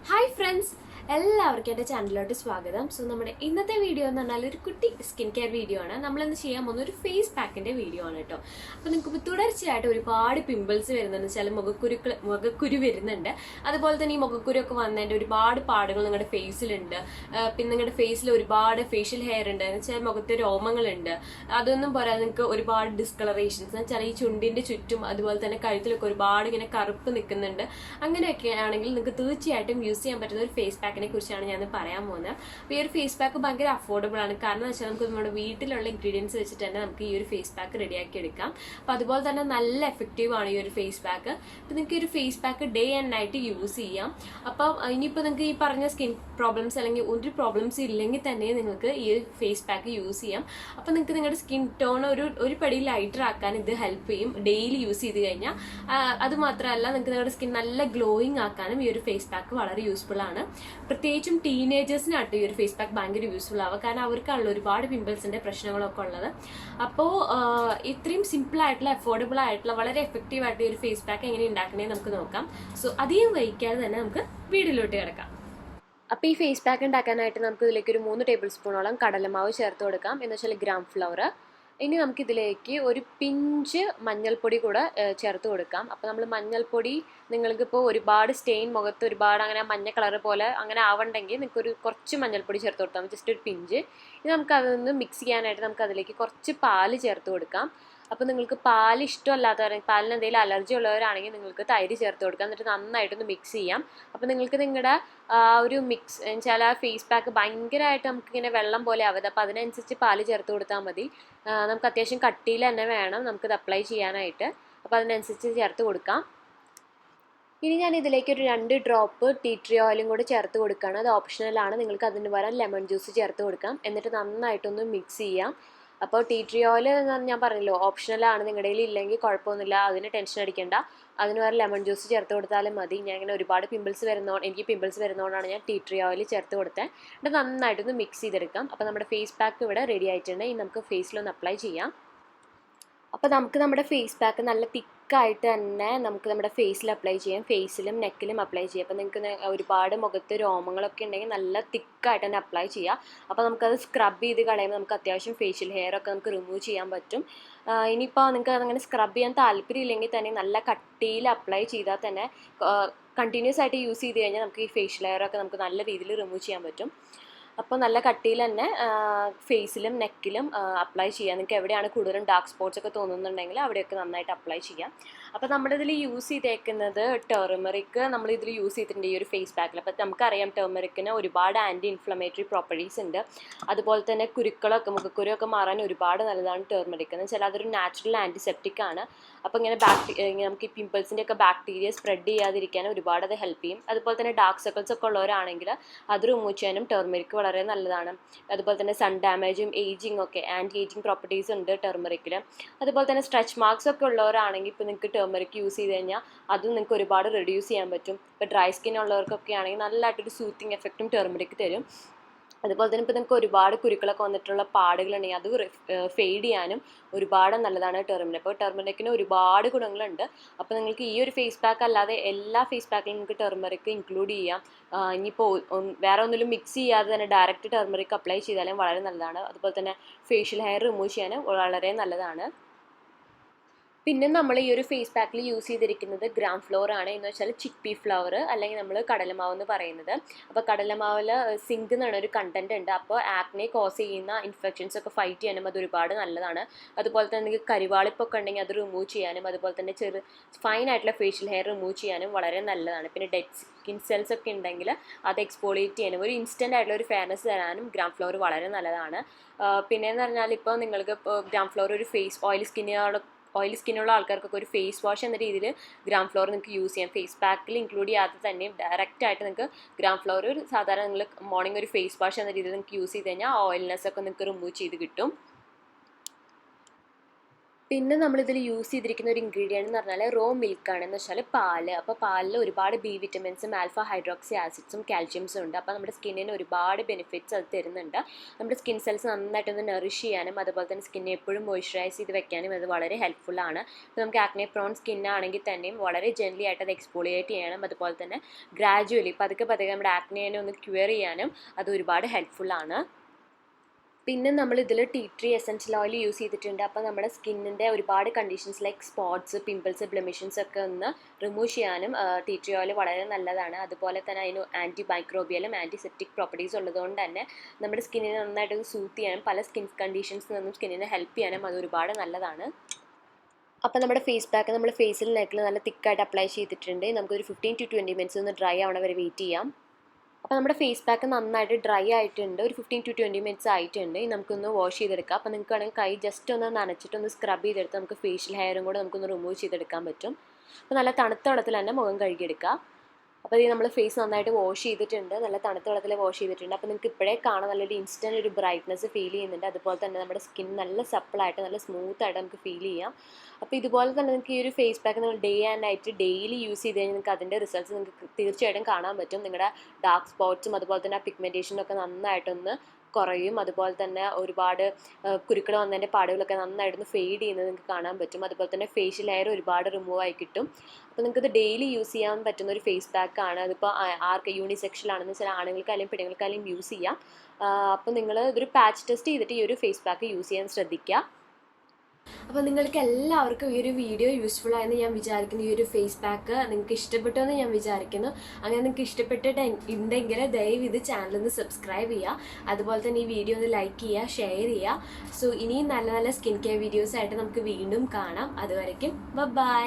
Hi friends! എല്ലാവർക്കും എൻ്റെ ചാനലിലോട്ട് സ്വാഗതം. സോ നമ്മുടെ ഇന്നത്തെ വീഡിയോ എന്ന് പറഞ്ഞാൽ ഒരു കുട്ടി സ്കിൻ കെയർ വീഡിയോ ആണ്. നമ്മളിന്ന് ചെയ്യാൻ പോകുന്ന ഒരു ഫേസ് പാക്കിന്റെ വീഡിയോ ആണ് കേട്ടോ. അപ്പോൾ നിങ്ങൾക്ക് തുടർച്ചയായിട്ട് ഒരുപാട് പിമ്പിൾസ് വരുന്നുണ്ട്, ചില മുഖക്കുരു വരുന്നുണ്ട്. അതുപോലെ തന്നെ ഈ മുഖക്കുരൊക്കെ വന്നതിൻ്റെ ഒരുപാട് പാടുകൾ നിങ്ങളുടെ ഫേസിലുണ്ട്. പിന്നെ നിങ്ങളുടെ ഫേസിൽ ഒരുപാട് ഫേഷ്യൽ ഹെയർ ഉണ്ട്, ചില മുഖത്ത് രോമങ്ങളുണ്ട്. അതൊന്നും പോരാ, നിങ്ങൾക്ക് ഒരുപാട് ഡിസ്കളറേഷൻസ് എന്ന് വെച്ചാൽ ഈ ചുണ്ടിന്റെ ചുറ്റും അതുപോലെ തന്നെ കഴുത്തിലൊക്കെ ഒരുപാട് ഇങ്ങനെ കറുപ്പ് നിൽക്കുന്നുണ്ട്. അങ്ങനെയൊക്കെ ആണെങ്കിൽ നിങ്ങൾക്ക് തീർച്ചയായിട്ടും യൂസ് ചെയ്യാൻ പറ്റുന്ന ഒരു ഫേസ് പാക്കിനെ കുറിച്ചാണ് ഞാൻ പറയാൻ പോകുന്നത്. അപ്പോൾ ഈ ഒരു ഫേസ് പാക്ക് ഭയങ്കര അഫോർഡബിൾ ആണ്. കാരണം എന്ന് വെച്ചാൽ നമുക്ക് നമ്മുടെ വീട്ടിലുള്ള ഇൻഗ്രീഡിയൻസ് വെച്ചിട്ട് തന്നെ നമുക്ക് ഈ ഒരു ഫേസ് പാക്ക് റെഡിയാക്കി എടുക്കാം. അപ്പോൾ അതുപോലെ തന്നെ നല്ല എഫക്റ്റീവ് ആണ് ഈ ഒരു ഫേസ് പാക്ക്. അപ്പോൾ നിങ്ങൾക്ക് ഈ ഒരു face pack day and night use ചെയ്യാം. അപ്പോൾ ഇനിയിപ്പോൾ നിങ്ങൾക്ക് ഈ പറഞ്ഞ സ്കിൻ പ്രോബ്ലംസ് അല്ലെങ്കിൽ ഒരു പ്രോബ്ലംസ് ഇല്ലെങ്കിൽ തന്നെ നിങ്ങൾക്ക് ഈ ഒരു ഫേസ് പാക്ക് യൂസ് ചെയ്യാം. അപ്പോൾ നിങ്ങൾക്ക് നിങ്ങളുടെ സ്കിൻ ടോൺ ഒരു പടി ലൈറ്റർ ആക്കാൻ ഇത് ഹെൽപ്പ് ചെയ്യും ഡെയിലി യൂസ് ചെയ്ത് കഴിഞ്ഞാൽ. അത് മാത്രമല്ല, നിങ്ങൾക്ക് നിങ്ങളുടെ സ്കിൻ നല്ല ഗ്ലോയിങ് ആക്കാനും ഈ ഒരു ഫേസ് പാക്ക് വളരെ യൂസ്ഫുൾ ആണ്. പ്രത്യേകിച്ചും ടീനേജേഴ്സിനായിട്ട് ഈ ഒരു ഫേസ് പാക്ക് ഭയങ്കര യൂസ്ഫുൾ ആവുക. കാരണം അവർക്കുള്ള ഒരുപാട് പിമ്പിൾസിന്റെ പ്രശ്നങ്ങളൊക്കെ ഉള്ളത്. അപ്പോൾ ഇത്രയും സിമ്പിൾ ആയിട്ടുള്ള അഫോർഡബിൾ ആയിട്ടുള്ള വളരെ എഫക്റ്റീവ് ആയിട്ട് ഈ ഒരു ഫേസ് പാക്ക് എങ്ങനെ ഉണ്ടാക്കണേ നമുക്ക് നോക്കാം. സോ അധികം വൈകാതെ തന്നെ നമുക്ക് വീഡിയോയിലോട്ട് കിടക്കാം. അപ്പോൾ ഈ ഫേസ് പാക്ക് ഉണ്ടാക്കാനായിട്ട് നമുക്ക് ഇതിലേക്ക് ഒരു 3 ടേബിൾ സ്പൂണോളം കടലമാവ് ചേർത്ത് കൊടുക്കാം, എന്ന് വെച്ചാൽ ഗ്രാം ഫ്ലവർ. ഇനി നമുക്കിതിലേക്ക് ഒരു പിഞ്ച് മഞ്ഞൾപ്പൊടി കൂടെ ചേർത്ത് കൊടുക്കാം. അപ്പോൾ നമ്മൾ മഞ്ഞൾപ്പൊടി നിങ്ങൾക്കിപ്പോൾ ഒരുപാട് സ്റ്റെയിൻ മുഖത്ത് ഒരുപാട് അങ്ങനെ മഞ്ഞ കളർ പോലെ അങ്ങനെ ആവണ്ടെങ്കിൽ നിങ്ങൾക്ക് കുറച്ച് മഞ്ഞൾപ്പൊടി ചേർത്ത് കൊടുക്കാം, ജസ്റ്റ് ഒരു പിഞ്ച്. ഇനി നമുക്ക് അതൊന്ന് മിക്സ് ചെയ്യാനായിട്ട് നമുക്ക് അതിലേക്ക് കുറച്ച് പാല് ചേർത്ത് കൊടുക്കാം. അപ്പോൾ നിങ്ങൾക്ക് പാൽ ഇഷ്ടമല്ലാത്തവരാണെങ്കിൽ, പാലിന് എന്തെങ്കിലും അലർജി ഉള്ളവരാണെങ്കിൽ നിങ്ങൾക്ക് തൈര് ചേർത്ത് കൊടുക്കാം. എന്നിട്ട് നന്നായിട്ടൊന്ന് മിക്സ് ചെയ്യാം. അപ്പോൾ നിങ്ങൾക്ക് നിങ്ങളുടെ ഒരു മിക്സ് വെച്ചാൽ ആ ഫേസ് പാക്ക് ഭയങ്കരമായിട്ട് നമുക്കിങ്ങനെ വെള്ളം പോലെ ആവരുത്. അപ്പോൾ അതിനനുസരിച്ച് പാല് ചേർത്ത് കൊടുത്താൽ മതി. നമുക്ക് അത്യാവശ്യം കട്ടിയിൽ തന്നെ വേണം നമുക്കിത് അപ്ലൈ ചെയ്യാനായിട്ട്. അപ്പോൾ അതിനനുസരിച്ച് ചേർത്ത് കൊടുക്കാം. ഇനി ഞാൻ ഇതിലേക്ക് ഒരു 2 ഡ്രോപ്പ് ടീ ട്രീ ഓയിലും കൂടി ചേർത്ത് കൊടുക്കുകയാണ്. അത് ഓപ്ഷണലാണ്, നിങ്ങൾക്ക് അതിന് പകരം ലെമൺ ജ്യൂസ് ചേർത്ത് കൊടുക്കാം. എന്നിട്ട് നന്നായിട്ടൊന്ന് മിക്സ് ചെയ്യാം. അപ്പോൾ ടീ ട്രീ ഓയിൽ ഞാൻ പറഞ്ഞല്ലോ ഓപ്ഷണലാണ്, നിങ്ങളുടെ കയ്യിൽ ഇല്ലെങ്കിൽ കുഴപ്പമൊന്നുമില്ല, അതിന് ടെൻഷൻ അടിക്കേണ്ട. അതിന് വേറെ ലെമൺ ജ്യൂസ് ചേർത്ത് കൊടുത്താലും മതി. ഞാൻ ഇങ്ങനെ ഒരുപാട് എനിക്ക് പിമ്പിൾസ് വരുന്നതുകൊണ്ടാണ് ഞാൻ ടീ ട്രീ ഓയിൽ ചേർത്ത് കൊടുത്തത്. എന്നിട്ട് നന്നായിട്ടൊന്ന് മിക്സ് ചെയ്തെടുക്കാം. അപ്പോൾ നമ്മുടെ ഫേസ് പാക്ക് ഇവിടെ റെഡി ആയിട്ടുണ്ട്. ഇനി നമുക്ക് ഫേസിലൊന്ന് അപ്ലൈ ചെയ്യാം. അപ്പോൾ നമുക്ക് നമ്മുടെ ഫേസ് പാക്ക് നല്ല തിക്കായിട്ട് തന്നെ നമുക്ക് നമ്മുടെ ഫേസിൽ അപ്ലൈ ചെയ്യാം, ഫേസിലും നെക്കിലും അപ്ലൈ ചെയ്യാം. അപ്പോൾ നിങ്ങൾക്ക് ഒരുപാട് മുഖത്ത് രോമങ്ങളൊക്കെ ഉണ്ടെങ്കിൽ നല്ല തിക്കായിട്ട് തന്നെ അപ്ലൈ ചെയ്യാം. അപ്പോൾ നമുക്കത് സ്ക്രബ് ചെയ്ത് കളയുമ്പോൾ നമുക്ക് അത്യാവശ്യം ഫേഷ്യൽ ഹെയർ ഒക്കെ നമുക്ക് റിമൂവ് ചെയ്യാൻ പറ്റും. ഇനിയിപ്പോൾ നിങ്ങൾക്ക് അതങ്ങനെ സ്ക്രബ് ചെയ്യാൻ താല്പര്യമില്ലെങ്കിൽ തന്നെ നല്ല കട്ടിയിൽ അപ്ലൈ ചെയ്താൽ തന്നെ കണ്ടിന്യൂസ് ആയിട്ട് യൂസ് ചെയ്ത് കഴിഞ്ഞാൽ നമുക്ക് ഈ ഫേഷ്യൽ ഹെയർ ഒക്കെ നമുക്ക് നല്ല രീതിയിൽ റിമൂവ് ചെയ്യാൻ പറ്റും. അപ്പോൾ നല്ല കട്ടിയിൽ തന്നെ ഫേസിലും നെക്കിലും അപ്ലൈ ചെയ്യാം. നിങ്ങൾക്ക് എവിടെയാണ് കൂടുതലും ഡാർക്ക് സ്പോട്ട്സ് ഒക്കെ തോന്നുന്നുണ്ടെങ്കിൽ അവിടെയൊക്കെ നന്നായിട്ട് അപ്ലൈ ചെയ്യാം. അപ്പോൾ നമ്മളിതിൽ യൂസ് ചെയ്തേക്കുന്നത് ടർമറിക് നമ്മളിതിൽ യൂസ് ചെയ്തിട്ടുണ്ട് ഈ ഒരു ഫേസ് പാക്കിൽ. അപ്പോൾ നമുക്കറിയാം ടർമറിക്കിന് ഒരുപാട് ആൻറ്റി ഇൻഫ്ലമേറ്ററി പ്രോപ്പർട്ടീസ് ഉണ്ട്. അതുപോലെ തന്നെ മുഖക്കുരുവൊക്കെ മാറാൻ ഒരുപാട് നല്ലതാണ് ടർമറിക്. എന്ന് വെച്ചാൽ അതൊരു നാച്ചുറൽ ആൻറ്റിസെപ്റ്റിക് ആണ്. അപ്പോൾ ഇങ്ങനെ നമുക്ക് ഈ പിമ്പിൾസിൻ്റെ ഒക്കെ ബാക്ടീരിയ സ്പ്രെഡ് ചെയ്യാതിരിക്കാൻ ഒരുപാട് അത് ഹെൽപ്പ് ചെയ്യും. അതുപോലെ തന്നെ ഡാർക്ക് സർക്കിൾസ് ഒക്കെ ഉള്ളവരാണെങ്കിൽ അത് റിമൂവ് ചെയ്യാനും ടർമറിക് വളരെ നല്ലതാണ്. അതുപോലെ തന്നെ സൺ ഡാമേജും ഏജിങ് ഒക്കെ ആൻറ്റി ഏജിങ് പ്രോപ്പർട്ടീസ് ഉണ്ട് ടർമറിക്കിൽ. അതുപോലെ തന്നെ സ്ട്രെച്ച് മാർക്സ് ഒക്കെ ഉള്ളവരാണെങ്കിൽ ഇപ്പോൾ നിങ്ങൾക്ക് ടർമറിക് യൂസ് ചെയ്ത് കഴിഞ്ഞാൽ അതും നിങ്ങൾക്ക് ഒരുപാട് റെഡ്യൂസ് ചെയ്യാൻ പറ്റും. ഇപ്പോൾ ഡ്രൈ സ്കിൻ ഉള്ളവർക്കൊക്കെ ആണെങ്കിൽ നല്ലതായിട്ടൊരു സൂത്തിങ് എഫക്റ്റും ടർമറിക് തരും. അതുപോലെ തന്നെ ഇപ്പോൾ നിങ്ങൾക്ക് ഒരുപാട് കുരുക്കളൊക്കെ വന്നിട്ടുള്ള പാടുകളുണ്ടെങ്കിൽ അത് ഫെയ്ഡ് ചെയ്യാനും ഒരുപാട് നല്ലതാണ് ടർമറിക്. അപ്പോൾ ടർമറിക്കിന് ഒരുപാട് ഗുണങ്ങളുണ്ട്. അപ്പോൾ നിങ്ങൾക്ക് ഈ ഒരു ഫേസ് പാക്ക് അല്ലാതെ എല്ലാ ഫേസ് പാക്കിലും നിങ്ങൾക്ക് ടർമറിക് ഇൻക്ലൂഡ് ചെയ്യാം. ഇനിയിപ്പോൾ വേറെ ഒന്നിലും മിക്സ് ചെയ്യാതെ തന്നെ ഡയറക്റ്റ് ടർമറിക് അപ്ലൈ ചെയ്താലും വളരെ നല്ലതാണ്. അതുപോലെ തന്നെ ഫേഷ്യൽ ഹെയർ റിമൂവ് ചെയ്യാനും വളരെ നല്ലതാണ്. പിന്നെ നമ്മൾ ഈ ഒരു ഫേസ് പാക്കിൽ യൂസ് ചെയ്തിരിക്കുന്നത് ഗ്രാം ഫ്ലോർ ആണ്, എന്ന് വെച്ചാൽ ചിക്പി ഫ്ലവർ അല്ലെങ്കിൽ നമ്മൾ കടലമാവ് എന്ന് പറയുന്നത്. അപ്പോൾ കടലമാവിൽ സിങ്ക് എന്ന് പറഞ്ഞൊരു കണ്ടന്റ് ഉണ്ട്. അപ്പോൾ ആക്നെ കോസ് ചെയ്യുന്ന ഇൻഫെക്ഷൻസ് ഒക്കെ ഫൈറ്റ് ചെയ്യാനും അത് ഒരുപാട് നല്ലതാണ്. അതുപോലെ തന്നെ നിങ്ങൾക്ക് കരിവാളിപ്പൊക്കെ ഉണ്ടെങ്കിൽ അത് റിമൂവ് ചെയ്യാനും അതുപോലെ തന്നെ ഫൈൻ ആയിട്ടുള്ള ഫേഷ്യൽ ഹെയർ റിമൂവ് ചെയ്യാനും വളരെ നല്ലതാണ്. പിന്നെ ഡെഡ് സ്കിൻ സെൽസ് ഒക്കെ ഉണ്ടെങ്കിൽ അത് എക്സ്പോളിയേറ്റ് ചെയ്യാനും ഒരു ഇൻസ്റ്റൻ്റ് ആയിട്ടുള്ള ഒരു ഫെയർനെസ് തരാനും ഗ്രാം ഫ്ലോർ വളരെ നല്ലതാണ്. പിന്നെയെന്ന് പറഞ്ഞാൽ ഇപ്പോൾ നിങ്ങൾക്ക് ഗ്രാം ഫ്ലോർ ഒരു ഓയിൽ സ്കിന്നുള്ള ആൾക്കാർക്കൊക്കെ ഒരു ഫേസ് വാഷ് എന്ന രീതിയിൽ ഗ്രാം ഫ്ലോർ നിങ്ങൾക്ക് യൂസ് ചെയ്യാം. ഫേസ് പാക്കിൽ ഇൻക്ലൂഡ് ചെയ്യാതെ തന്നെ ഡയറക്റ്റ് ആയിട്ട് നിങ്ങൾക്ക് ഗ്രാം ഫ്ലോർ ഒരു സാധാരണ നിങ്ങൾ മോർണിംഗ് ഒരു ഫേസ് വാഷ് എന്ന രീതിയിൽ നിങ്ങൾക്ക് യൂസ് ചെയ്ത് കഴിഞ്ഞാൽ ഓയിൽനെസ് ഒക്കെ നിങ്ങൾക്ക് റിമൂവ് ചെയ്ത് കിട്ടും. പിന്നെ നമ്മളിതിൽ യൂസ് ചെയ്തിരിക്കുന്ന ഒരു ഇൻഗ്രീഡിയൻ്റ് എന്ന് പറഞ്ഞാൽ റോ മിൽക്കാണ്. എന്ന് വെച്ചാൽ പാല്. അപ്പോൾ പാലിൽ ഒരുപാട് ബി വിറ്റമിൻസും ആൽഫ ഹൈഡ്രോക്സി ആസിഡ്സും കാൽഷ്യംസും ഉണ്ട്. അപ്പോൾ നമ്മുടെ സ്കിന്നിന് ഒരുപാട് ബെനിഫിറ്റ്സ് അത് തരുന്നുണ്ട്. നമ്മുടെ സ്കിൻ സെൽസ് നന്നായിട്ടൊന്ന് നറിഷ് ചെയ്യാനും അതുപോലെ തന്നെ സ്കിന്നെ എപ്പോഴും മോയ്സ്ചറൈസ് ചെയ്ത് വെക്കാനും അത് വളരെ ഹെൽപ്ഫുള്ളാണ്. ഇപ്പോൾ നമുക്ക് ആക്നെ പ്രോൺ സ്കിന്നാണെങ്കിൽ തന്നെയും വളരെ ജെൻറ്റ്ലി ആയിട്ട് അത് എക്സ്ഫോളിയേറ്റ് ചെയ്യാനും അതുപോലെ തന്നെ ഗ്രാജുവലി പതുക്കെ നമ്മുടെ ആക്നെനെ ഒന്ന് ക്യൂർ ചെയ്യാനും അത് ഒരുപാട് ഹെൽപ്ഫുള്ളാണ്. പിന്നെ നമ്മൾ ഇതിൽ tea tree essential oil use ചെയ്തിട്ടുണ്ട്. അപ്പോൾ നമ്മുടെ സ്കിന്നിൻ്റെ ഒരുപാട് conditions like spots, pimples, blemishes ഒക്കെ ഒന്ന് റിമൂവ് ചെയ്യാനും ടീ ട്രീ ഓയിൽ വളരെ നല്ലതാണ്. അതുപോലെ തന്നെ അതിന് ആൻറ്റി മൈക്രോബിയലും ആൻറ്റിസെപ്റ്റിക് പ്രോപ്പർട്ടീസ് ഉള്ളതുകൊണ്ട് തന്നെ നമ്മുടെ സ്കിന്നിനെ നന്നായിട്ട് സൂത്ത് ചെയ്യാനും പല സ്കിൻ കണ്ടീഷൻസിൽ നിന്നും സ്കിന്നിനെ ഹെൽപ്പ് ചെയ്യാനും അത് ഒരുപാട് നല്ലതാണ്. അപ്പോൾ നമ്മുടെ ഫേസ് പാക്ക് നമ്മൾ ഫേസിൽ നെക്കിൽ നല്ല തിക്കായിട്ട് അപ്ലൈ ചെയ്തിട്ടുണ്ട്. നമുക്കൊരു 15 to 20 മിനിറ്റ്സ് ഒന്ന് ഡ്രൈ ആവണ വരെ വെയിറ്റ് ചെയ്യാം. അപ്പോൾ നമ്മുടെ ഫേസ് പാക്ക് നന്നായിട്ട് ഡ്രൈ ആയിട്ടുണ്ട്. ഒരു 15 to 20 മിനിറ്റ്സ് ആയിട്ടുണ്ട്. നമുക്കൊന്ന് വാഷ് ചെയ്തെടുക്കാം. അപ്പോൾ നിങ്ങൾക്ക് വേണമെങ്കിൽ കൈ ജസ്റ്റ് ഒന്ന് നനച്ചിട്ടൊന്ന് സ്ക്രബ് ചെയ്തെടുത്ത് നമുക്ക് ഫേഷ്യൽ ഹെയറും കൂടെ നമുക്കൊന്ന് റിമൂവ് ചെയ്തെടുക്കാൻ പറ്റും. അപ്പോൾ നല്ല തണുത്ത വെള്ളത്തിൽ തന്നെ മുഖം കഴുകിയെടുക്കുക. അപ്പോൾ ഇത് നമ്മൾ ഫേസ് നന്നായിട്ട് വാഷ് ചെയ്തിട്ടുണ്ട്. നല്ല തണുത്ത വെള്ളത്തിൽ വാഷ് ചെയ്തിട്ടുണ്ട്. അപ്പോൾ നിങ്ങൾക്ക് ഇപ്പോഴേ കാണാൻ നല്ലൊരു ഇൻസ്റ്റൻറ്റ് ഒരു ബ്രൈറ്റ്നസ് ഫീൽ ചെയ്യുന്നുണ്ട്. അതുപോലെ തന്നെ നമ്മുടെ സ്കിൻ നല്ല സപ്പിളായിട്ട് നല്ല സ്മൂത്തായിട്ട് നമുക്ക് ഫീൽ ചെയ്യാം. അപ്പോൾ ഇതുപോലെ തന്നെ നിങ്ങൾക്ക് ഈ ഒരു ഫേസ് പാക്ക് നിങ്ങൾ day and night daily use ചെയ്ത് കഴിഞ്ഞാൽ നിങ്ങൾക്ക് അതിൻ്റെ റിസൾട്ട്സ് നിങ്ങൾക്ക് തീർച്ചയായിട്ടും കാണാൻ പറ്റും. നിങ്ങളുടെ ഡാർക്ക് സ്പോട്ട്സും അതുപോലെ തന്നെ പിഗ്മെൻറ്റേഷനൊക്കെ നന്നായിട്ടൊന്ന് കുറയും. അതുപോലെ തന്നെ ഒരുപാട് കുരുക്കൾ വന്നതിൻ്റെ പാടുകളൊക്കെ നന്നായിട്ടൊന്ന് ഫെയ്ഡ് ചെയ്യുന്നത് നിങ്ങൾക്ക് കാണാൻ പറ്റും. അതുപോലെ തന്നെ ഫേഷ്യൽ ഹെയർ ഒരുപാട് റിമൂവ് ആയി കിട്ടും. അപ്പോൾ നിങ്ങൾക്കിത് ഡെയിലി യൂസ് ചെയ്യാൻ പറ്റുന്ന ഒരു ഫേസ് പാക്കാണ്. അതിപ്പോൾ ആർക്ക് യൂണിസെക്ഷലാണെന്ന് വെച്ചാൽ ആണുങ്ങൾക്കായാലും പെണ്ണുങ്ങൾക്കായാലും യൂസ് ചെയ്യാം. അപ്പോൾ നിങ്ങൾ ഇതൊരു പാച്ച് ടെസ്റ്റ് ചെയ്തിട്ട് ഈ ഒരു ഫേസ് പാക്ക് യൂസ് ചെയ്യാൻ ശ്രദ്ധിക്കുക. അപ്പോൾ നിങ്ങൾക്ക് എല്ലാവർക്കും ഈ ഒരു വീഡിയോ യൂസ്ഫുൾ ആയെന്ന് ഞാൻ വിചാരിക്കുന്നു. ഈ ഒരു ഫേസ് പാക്ക് നിങ്ങൾക്ക് ഇഷ്ടപ്പെട്ടു എന്ന് ഞാൻ വിചാരിക്കുന്നു. അങ്ങനെ നിങ്ങൾക്ക് ഇഷ്ടപ്പെട്ടിട്ടുണ്ടെങ്കിൽ ദയവ് ഇത് ചാനലൊന്ന് സബ്സ്ക്രൈബ് ചെയ്യുക. അതുപോലെ തന്നെ ഈ വീഡിയോ ഒന്ന് ലൈക്ക് ചെയ്യുക, ഷെയർ ചെയ്യുക. സോ ഇനിയും നല്ല നല്ല സ്കിൻ കെയർ വീഡിയോസ് ആയിട്ട് നമുക്ക് വീണ്ടും കാണാം. അതുവരയ്ക്കും ബൈ.